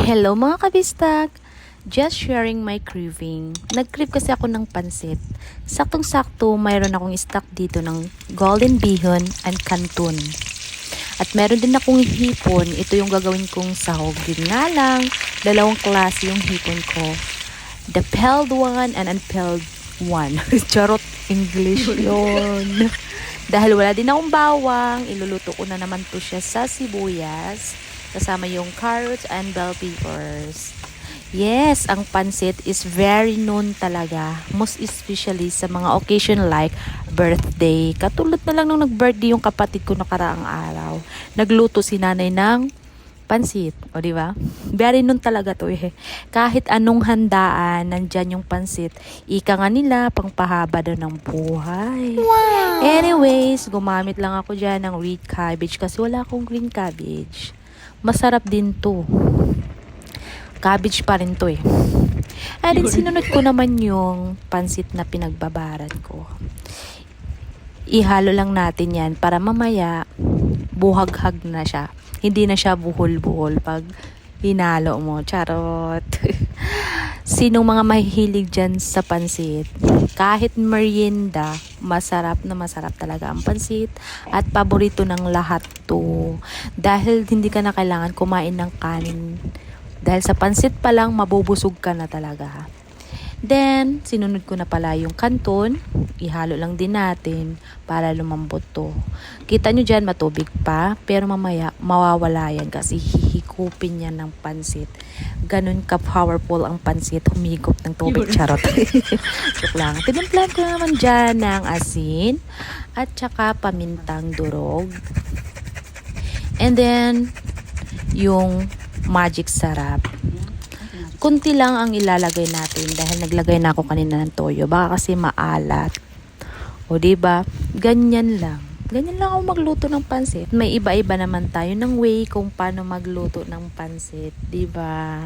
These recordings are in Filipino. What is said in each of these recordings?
Hello mga kabistak! Just sharing my craving. Nag-crave kasi ako ng pansit. Saktong-sakto, mayroon akong stock dito ng golden bihon and canton. At meron din akong hipon. Ito yung gagawin kong sahog. Yun nga lang, dalawang klase yung hipon ko. The peeled one and unpeeled one. Charot, English yun. Dahil wala din akong bawang, iluluto ko na naman to siya sa sibuyas. Kasama yung carrots and bell peppers. Yes, ang pansit is very known talaga. Most especially sa mga occasion like birthday. Katulad na lang nung nag-birthday yung kapatid ko nakaraang araw. Nagluto si nanay ng pansit. O diba? Very known talaga to eh. Kahit anong handaan, nandyan yung pansit. Ika nga nila, pangpahaba daw ng buhay. Wow! Anyways, gumamit lang ako dyan ng red cabbage kasi wala akong green cabbage. Masarap din to. Cabbage pa rin to eh. And then sinunod ko naman yung pansit na pinagbabaran ko. Ihalo lang natin yan para mamaya buhaghag na siya. Hindi na siya buhol-buhol pag hinalo mo. Charot. Sinong mga mahihilig dyan sa pansit? Kahit merienda, masarap na masarap talaga ang pansit. At paborito ng lahat to. Dahil hindi ka na kailangan kumain ng kanin. Dahil sa pansit pa lang, mabubusog ka na talaga. Then, sinunod ko na pala yung canton. Ihalo lang din natin para lumambot to. Kita nyo dyan, matubig pa. Pero mamaya, mawawala yan kasi hihikupin yan ng pansit. Ganun ka-powerful ang pansit. Humigop ng tubig. Charot. Joke lang. Tinimplan ko naman dyan ng asin at saka pamintang durog. And then, yung magic sarap. Kunti lang ang ilalagay natin dahil naglagay na ako kanina ng toyo. Baka kasi maalat. O diba? Ganyan lang. Ganyan lang ako magluto ng pansit. May iba-iba naman tayo ng way kung paano magluto ng pansit. Diba?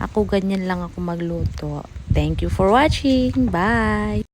Ako ganyan lang ako magluto. Thank you for watching. Bye!